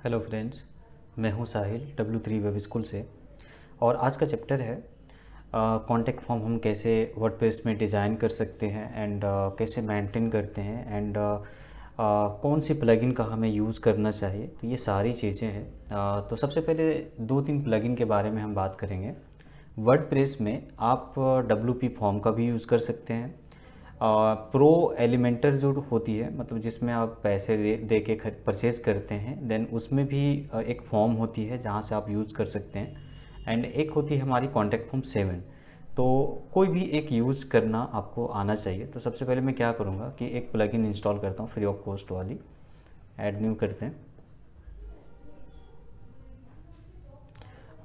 Hello friends, मैं हूं साहिल W3 web school से। और आज का चैप्टर है कॉन्टैक्ट फॉर्म हम कैसे वर्डप्रेस में डिज़ाइन कर सकते हैं एंड कैसे मेंटेन करते हैं एंड कौन सी प्लगइन का हमें यूज़ करना चाहिए। तो ये सारी चीज़ें हैं। तो सबसे पहले दो तीन प्लगइन के बारे में हम बात करेंगे। वर्डप्रेस में आप WP फॉर्म का भी यूज़ कर सकते हैं। प्रो एलिमेंटर जो होती है, मतलब जिसमें आप पैसे दे के परचेज़ करते हैं, देन उसमें भी एक फॉर्म होती है जहाँ से आप यूज़ कर सकते हैं। एंड एक होती है हमारी कॉन्टैक्ट फॉर्म 7। तो कोई भी एक यूज़ करना आपको आना चाहिए। तो सबसे पहले मैं क्या करूँगा कि एक प्लगइन इंस्टॉल करता हूँ फ्री ऑफ कॉस्ट वाली। ऐड न्यू करते हैं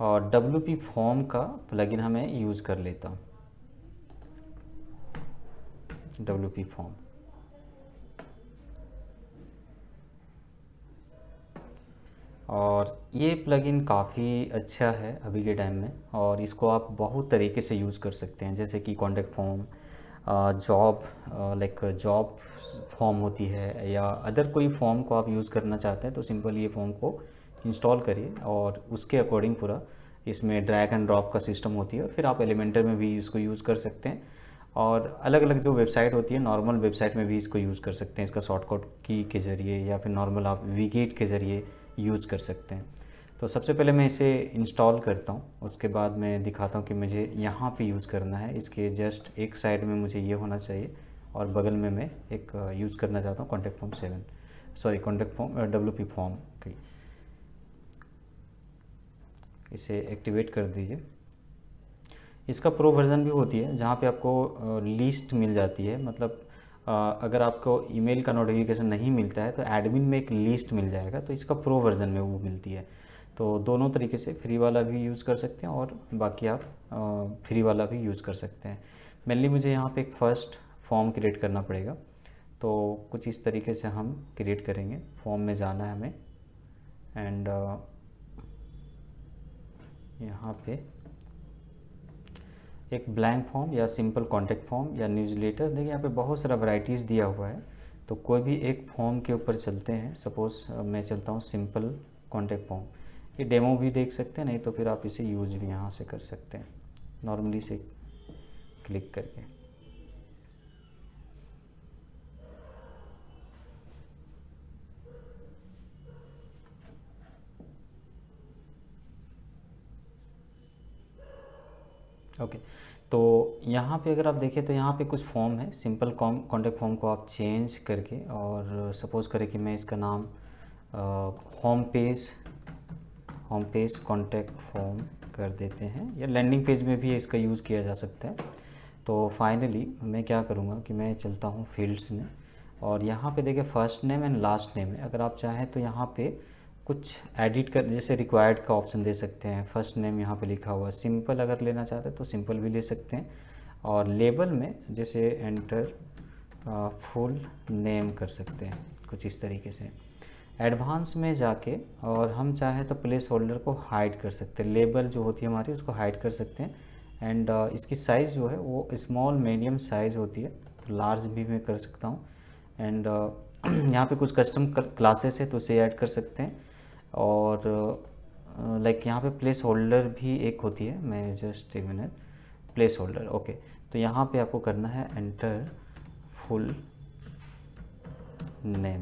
और WP फॉर्म का प्लगइन हमें यूज़ कर लेता हूँ। WP फॉर्म और ये प्लगइन काफ़ी अच्छा है अभी के टाइम में, और इसको आप बहुत तरीके से यूज़ कर सकते हैं। जैसे कि contact form, job, like job form होती है, या अदर कोई फॉर्म को आप यूज़ करना चाहते हैं तो सिंपल ये फॉर्म को इंस्टॉल करिए और उसके अकॉर्डिंग पूरा इसमें ड्रैग एंड ड्रॉप का सिस्टम होती है। और फिर आप एलिमेंटर में भी इसको यूज़ कर सकते हैं, और अलग अलग जो वेबसाइट होती है नॉर्मल वेबसाइट में भी इसको यूज़ कर सकते हैं। इसका शॉर्टकट की के ज़रिए या फिर नॉर्मल आप वीगेट के ज़रिए यूज़ कर सकते हैं। तो सबसे पहले मैं इसे इंस्टॉल करता हूँ, उसके बाद मैं दिखाता हूँ कि मुझे यहाँ पे यूज़ करना है। इसके जस्ट एक साइड में मुझे ये होना चाहिए, और बगल में मैं एक यूज़ करना चाहता हूँ contact form 7, sorry contact form WP form की। इसे एक्टिवेट कर दीजिए। इसका प्रो वर्ज़न भी होती है जहाँ पे आपको लिस्ट मिल जाती है, मतलब अगर आपको ईमेल का नोटिफिकेशन नहीं मिलता है तो एडमिन में एक लिस्ट मिल जाएगा, तो इसका प्रो वर्ज़न में वो मिलती है। तो दोनों तरीके से फ्री वाला भी यूज़ कर सकते हैं और बाकी आप फ्री वाला भी यूज़ कर सकते हैं। मेनली मुझे यहाँ पे एक फ़र्स्ट फॉर्म क्रिएट करना पड़ेगा, तो कुछ इस तरीके से हम क्रिएट करेंगे। फॉर्म में जाना है हमें एंड यहाँ पे एक ब्लैंक फॉर्म या सिंपल कॉन्टैक्ट फॉर्म या न्यूज़लेटर, देखिए यहाँ पे बहुत सारा वैरायटीज़ दिया हुआ है। तो कोई भी एक फॉर्म के ऊपर चलते हैं। सपोज़ मैं चलता हूँ सिंपल कॉन्टैक्ट फॉर्म। ये डेमो भी देख सकते हैं, नहीं तो फिर आप इसे यूज़ भी यहाँ से कर सकते हैं नॉर्मली से क्लिक करके। ओके, तो यहाँ पे अगर आप देखें तो यहाँ पे कुछ फॉर्म है। सिंपल कॉन्टैक्ट फॉर्म को आप चेंज करके, और सपोज़ करें कि मैं इसका नाम होम पेज कॉन्टैक्ट फॉर्म कर देते हैं, या लैंडिंग पेज में भी इसका यूज़ किया जा सकता है। तो फाइनली मैं क्या करूँगा कि मैं चलता हूँ फील्ड्स में, और यहाँ पे देखिए first name and last name है। अगर आप चाहें तो यहाँ पे कुछ एडिट कर, जैसे रिक्वायर्ड का ऑप्शन दे सकते हैं। फर्स्ट नेम यहाँ पे लिखा हुआ है, सिंपल अगर लेना चाहते हैं तो सिंपल भी ले सकते हैं। और लेबल में जैसे एंटर फुल नेम कर सकते हैं कुछ इस तरीके से। एडवांस में जाके और हम चाहें तो प्लेस होल्डर को हाइड कर सकते हैं, लेबल जो होती है हमारी उसको हाइड कर सकते हैं। एंड इसकी साइज़ जो है वो स्मॉल मीडियम साइज़ होती है, तो लार्ज भी मैं कर सकता हूँ। एंड यहाँ पे कुछ कस्टम क्लासेस है तो उसे ऐड कर सकते हैं। और लाइक यहाँ पे प्लेस होल्डर भी एक होती है, मैं जस्ट एक मिनट, प्लेस होल्डर, ओके। तो यहाँ पे आपको करना है एंटर फुल नेम।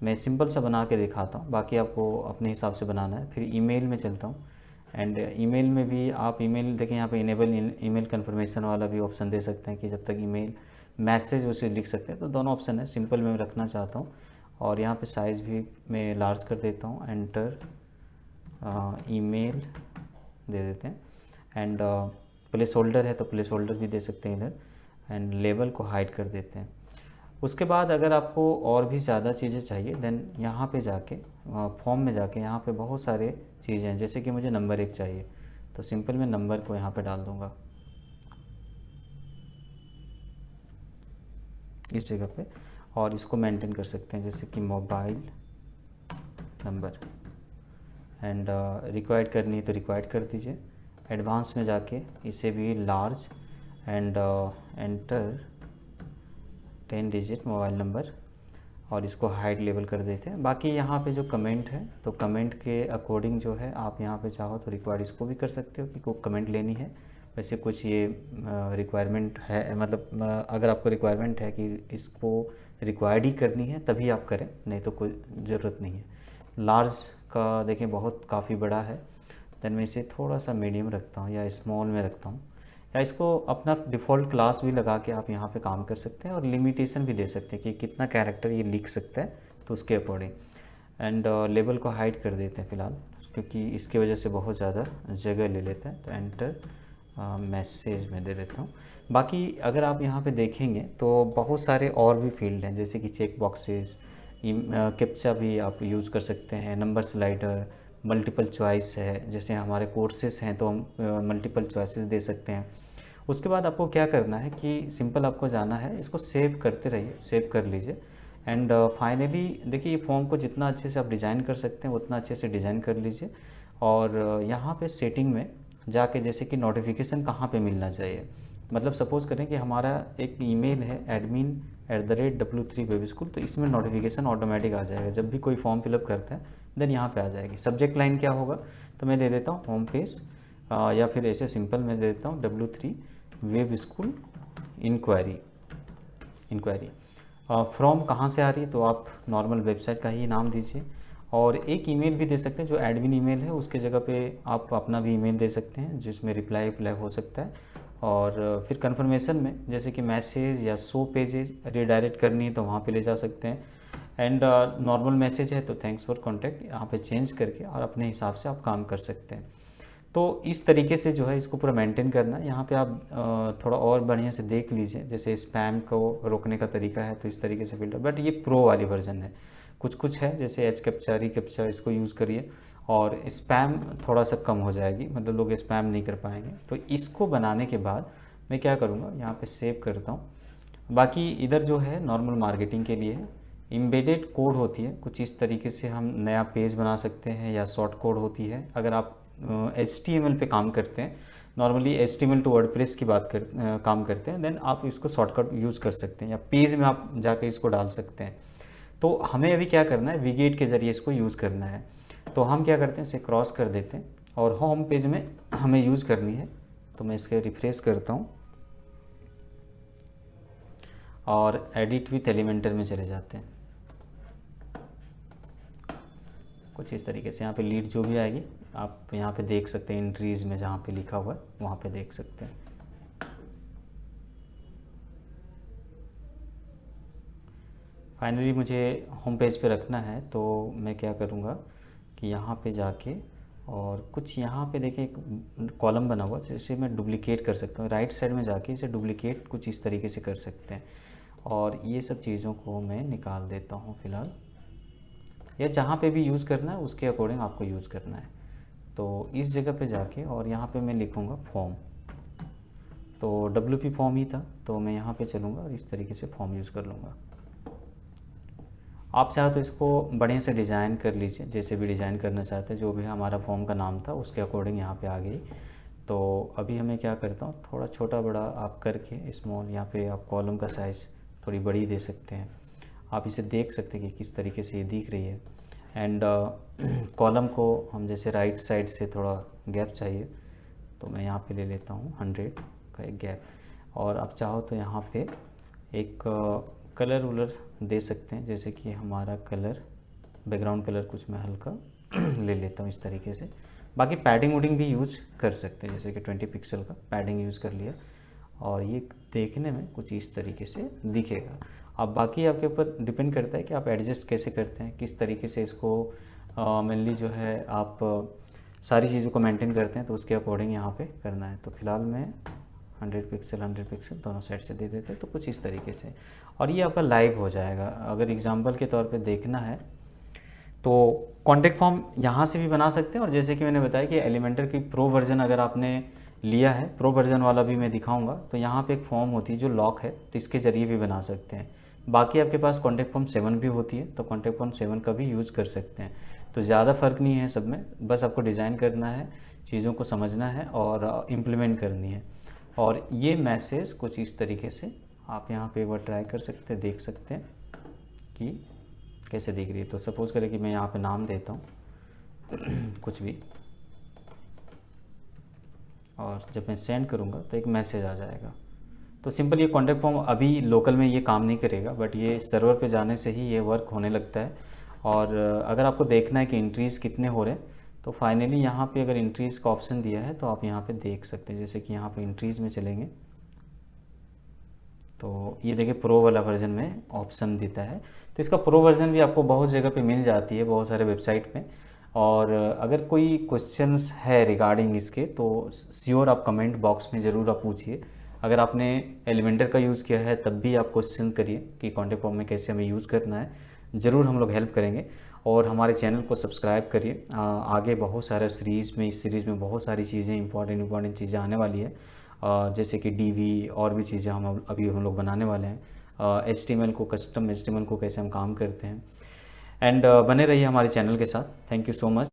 मैं सिंपल सा बना के दिखाता हूँ, बाकी आपको अपने हिसाब से बनाना है। फिर ईमेल में चलता हूँ, एंड ईमेल में भी आप ईमेल देखें, यहाँ पे इनेबल ईमेल कन्फर्मेशन वाला भी ऑप्शन दे सकते हैं कि जब तक ईमेल मैसेज उसे लिख सकते हैं। तो दोनों ऑप्शन है, सिंपल में रखना चाहता हूँ। और यहाँ पे साइज़ भी मैं लार्ज कर देता हूँ, एंटर ईमेल दे देते हैं। एंड प्लेस होल्डर है तो प्लेस होल्डर भी दे सकते हैं इधर, एंड लेबल को हाइड कर देते हैं। उसके बाद अगर आपको और भी ज़्यादा चीज़ें चाहिए, देन यहाँ पे जाके फॉर्म में जाके यहाँ पे बहुत सारे चीज़ें हैं। जैसे कि मुझे नंबर 1 चाहिए, तो सिंपल मैं नंबर को यहाँ पे डाल दूँगा इस जगह पे, और इसको मेंटेन कर सकते हैं जैसे कि मोबाइल नंबर। एंड रिक्वायर्ड करनी है तो रिक्वायर्ड कर दीजिए। एडवांस में जाके इसे भी large, and enter 10 digit mobile number. और इसको हाइड लेवल कर देते हैं। बाकी यहाँ पे जो कमेंट है तो कमेंट के अकॉर्डिंग जो है आप यहाँ पे चाहो तो रिक्वायर्ड इसको भी कर सकते हो कि को कमेंट लेनी है। वैसे कुछ ये रिक्वायरमेंट है, मतलब अगर आपको रिक्वायरमेंट है कि इसको रिक्वायर्ड ही करनी है तभी आप करें, नहीं तो कोई ज़रूरत नहीं है। लार्ज का देखें बहुत काफ़ी बड़ा है, देन मैं इसे थोड़ा सा मीडियम रखता हूँ या स्मॉल में रखता हूँ, या इसको अपना डिफ़ॉल्ट क्लास भी लगा के आप यहाँ पे काम कर सकते हैं और लिमिटेशन भी दे सकते हैं कि कितना कैरेक्टर ये लिख सकता है तो उसके अकॉर्डिंग। एंड लेबल को हाइड कर देते हैं फ़िलहाल, क्योंकि इसकी वजह से बहुत ज़्यादा जगह ले लेता है। तो एंटर मैसेज में दे देता हूँ। बाकी अगर आप यहाँ पे देखेंगे तो बहुत सारे और भी फील्ड हैं, जैसे कि चेक बॉक्सेस, कैप्चा भी आप यूज़ कर सकते हैं, नंबर स्लाइडर, मल्टीपल चॉइस है, जैसे हमारे कोर्सेस हैं तो हम मल्टीपल चॉइसेस दे सकते हैं। उसके बाद आपको क्या करना है कि सिंपल आपको जाना है, इसको सेव करते रहिए, सेव कर लीजिए। एंड फाइनली देखिए, ये फॉर्म को जितना अच्छे से आप डिज़ाइन कर सकते हैं उतना अच्छे से डिज़ाइन कर लीजिए। और यहाँ पे सेटिंग में जाके जैसे कि नोटिफिकेशन कहाँ पे मिलना चाहिए, मतलब सपोज़ करें कि हमारा एक ईमेल है admin@w3webschool, तो इसमें नोटिफिकेशन ऑटोमेटिक आ जाएगा जब भी कोई फॉर्म फिलअप करता है, देन यहाँ पे आ जाएगी। सब्जेक्ट लाइन क्या होगा, तो मैं दे देता हूँ होम पेज, या फिर ऐसे सिंपल मैं दे देता हूँ W3 web school inquiry. From कहाँ से आ रही है, तो आप नॉर्मल वेबसाइट का ही नाम दीजिए। और एक ईमेल भी दे सकते हैं जो एडमिन ईमेल है, उसके जगह पे आप अपना भी ईमेल दे सकते हैं जिसमें रिप्लाई हो सकता है। और फिर कन्फर्मेशन में जैसे कि मैसेज या शो पेजेज रिडायरेक्ट करनी है तो वहाँ पे ले जा सकते हैं। एंड नॉर्मल मैसेज है तो थैंक्स फॉर कॉन्टैक्ट यहाँ पे चेंज करके और अपने हिसाब से आप काम कर सकते हैं। तो इस तरीके से जो है इसको पूरा मेंटेन करना है। यहाँ पे आप थोड़ा और बढ़िया से देख लीजिए, जैसे स्पैम को रोकने का तरीका है तो इस तरीके से फिल्टर, बट ये प्रो वाली वर्जन है। कुछ है जैसे एच कैप्चा, री कैप्चा, इसको यूज़ करिए और स्पैम थोड़ा सा कम हो जाएगी, मतलब लोग स्पैम नहीं कर पाएंगे। तो इसको बनाने के बाद मैं क्या करूँगा, यहाँ पे सेव करता हूँ। बाकी इधर जो है नॉर्मल मार्केटिंग के लिए है, एम्बेडेड कोड होती है, कुछ इस तरीके से हम नया पेज बना सकते हैं, या शॉर्ट कोड होती है। अगर आप HTML पे काम करते हैं, नॉर्मली HTML टू वर्डप्रेस की काम करते हैं, देन आप इसको शॉर्टकट यूज़ कर सकते हैं, या पेज में आप जाकर इसको डाल सकते हैं। तो हमें अभी क्या करना है, विगेट के ज़रिए इसको यूज़ करना है। तो हम क्या करते हैं, इसे क्रॉस कर देते हैं और होम पेज में हमें यूज़ करनी है। तो मैं इसके रिफ्रेश करता हूँ और एडिट विथ एलिमेंटर में चले जाते हैं। कुछ इस तरीके से यहाँ पे लीड जो भी आएगी आप यहाँ पे देख सकते हैं, एंट्रीज़ में जहाँ पे लिखा हुआ है वहाँ पे देख सकते हैं। फाइनली मुझे होम पेज पे रखना है, तो मैं क्या करूँगा कि यहाँ पे जाके और कुछ यहाँ पे देखिए एक कॉलम बना हुआ जिसे मैं डुप्लिकेट कर सकता हूँ। राइट साइड में जाके इसे डुप्लिकेट कुछ इस तरीके से कर सकते हैं, और ये सब चीज़ों को मैं निकाल देता हूँ फ़िलहाल। या जहाँ पे भी यूज़ करना है उसके अकॉर्डिंग आपको यूज़ करना है। तो इस जगह पे जाके और यहाँ पे मैं लिखूँगा फॉर्म, तो WP फॉर्म ही था, तो मैं यहाँ पे चलूँगा और इस तरीके से फॉर्म यूज़ कर लूँगा। आप चाहो तो इसको बढ़िया से डिज़ाइन कर लीजिए, जैसे भी डिज़ाइन करना चाहते हैं। जो भी हमारा फॉर्म का नाम था उसके अकॉर्डिंग यहाँ पे आ गई। तो अभी हमें क्या करता हूँ, थोड़ा छोटा बड़ा आप करके स्मॉल, यहाँ पे आप कॉलम का साइज़ थोड़ी बड़ी दे सकते हैं। आप इसे देख सकते हैं कि किस तरीके से ये दिख रही है। एंड कॉलम को हम जैसे राइट साइड से थोड़ा गैप चाहिए, तो मैं यहाँ पे ले लेता हूँ 100 का एक गैप। और आप चाहो तो यहाँ पे एक कलर वलर दे सकते हैं, जैसे कि हमारा कलर बैकग्राउंड कलर कुछ मैं हल्का ले लेता हूँ इस तरीके से। बाकी पैडिंग वुडिंग भी यूज कर सकते हैं, जैसे कि 20 पिक्सल का पैडिंग यूज़ कर लिया और ये देखने में कुछ इस तरीके से दिखेगा। अब बाकी आपके ऊपर डिपेंड करता है कि आप एडजस्ट कैसे करते हैं, किस तरीके से इसको मेनली जो है आप सारी चीज़ों को मेंटेन करते हैं, तो उसके अकॉर्डिंग यहाँ पे करना है। तो फिलहाल मैं 100 पिक्सल दोनों साइड से दे देते हैं, तो कुछ इस तरीके से, और ये आपका लाइव हो जाएगा। अगर एग्जांपल के तौर पे देखना है तो कॉन्टैक्ट फॉर्म यहाँ से भी बना सकते हैं, और जैसे कि मैंने बताया कि एलिमेंटर की प्रो वर्जन अगर आपने लिया है, प्रो वर्जन वाला भी मैं दिखाऊंगा, तो यहाँ पे एक फॉर्म होती है जो लॉक है, तो इसके ज़रिए भी बना सकते हैं। बाकी आपके पास कॉन्टैक्ट फॉर्म 7 भी होती है, तो कॉन्टैक्ट फॉर्म 7 का भी यूज़ कर सकते हैं। तो ज़्यादा फ़र्क नहीं है सब में, बस आपको डिज़ाइन करना है, चीज़ों को समझना है और इम्प्लीमेंट करनी है। और ये मैसेज कुछ इस तरीके से आप यहाँ पे एक बार ट्राई कर सकते हैं, देख सकते हैं कि कैसे दिख रही है। तो सपोज़ करें कि मैं यहाँ पे नाम देता हूँ कुछ भी, और जब मैं सेंड करूँगा तो एक मैसेज आ जाएगा। तो सिंपल ये कॉन्टैक्ट फॉर्म अभी लोकल में ये काम नहीं करेगा, बट ये सर्वर पे जाने से ही ये वर्क होने लगता है। और अगर आपको देखना है कि इंट्रीज़ कितने हो रहे हैं, तो फाइनली यहाँ पे अगर इंट्रीज़ का ऑप्शन दिया है तो आप यहाँ पे देख सकते हैं। जैसे कि यहाँ पे इंट्रीज़ में चलेंगे तो ये देखिए प्रो वाला वर्जन में ऑप्शन देता है। तो इसका प्रो वर्जन भी आपको बहुत जगह पे मिल जाती है, बहुत सारे वेबसाइट में। और अगर कोई क्वेश्चंस है रिगार्डिंग इसके तो श्योर आप कमेंट बॉक्स में ज़रूर आप पूछिए। अगर आपने एलिमेंटर का यूज़ किया है तब भी आप क्वेश्चन करिए कि कॉन्टैक्ट फॉर्म में कैसे हमें यूज़ करना है, ज़रूर हम लोग हेल्प करेंगे। और हमारे चैनल को सब्सक्राइब करिए। आगे बहुत सारे सीरीज़ में, इस सीरीज़ में बहुत सारी चीज़ें इंपॉर्टेंट चीज़ें आने वाली है, जैसे कि डीवी और भी चीज़ें हम लोग बनाने वाले हैं। HTML को, कस्टम HTML को कैसे हम काम करते हैं। एंड बने रहिए हमारे चैनल के साथ। Thank you so much.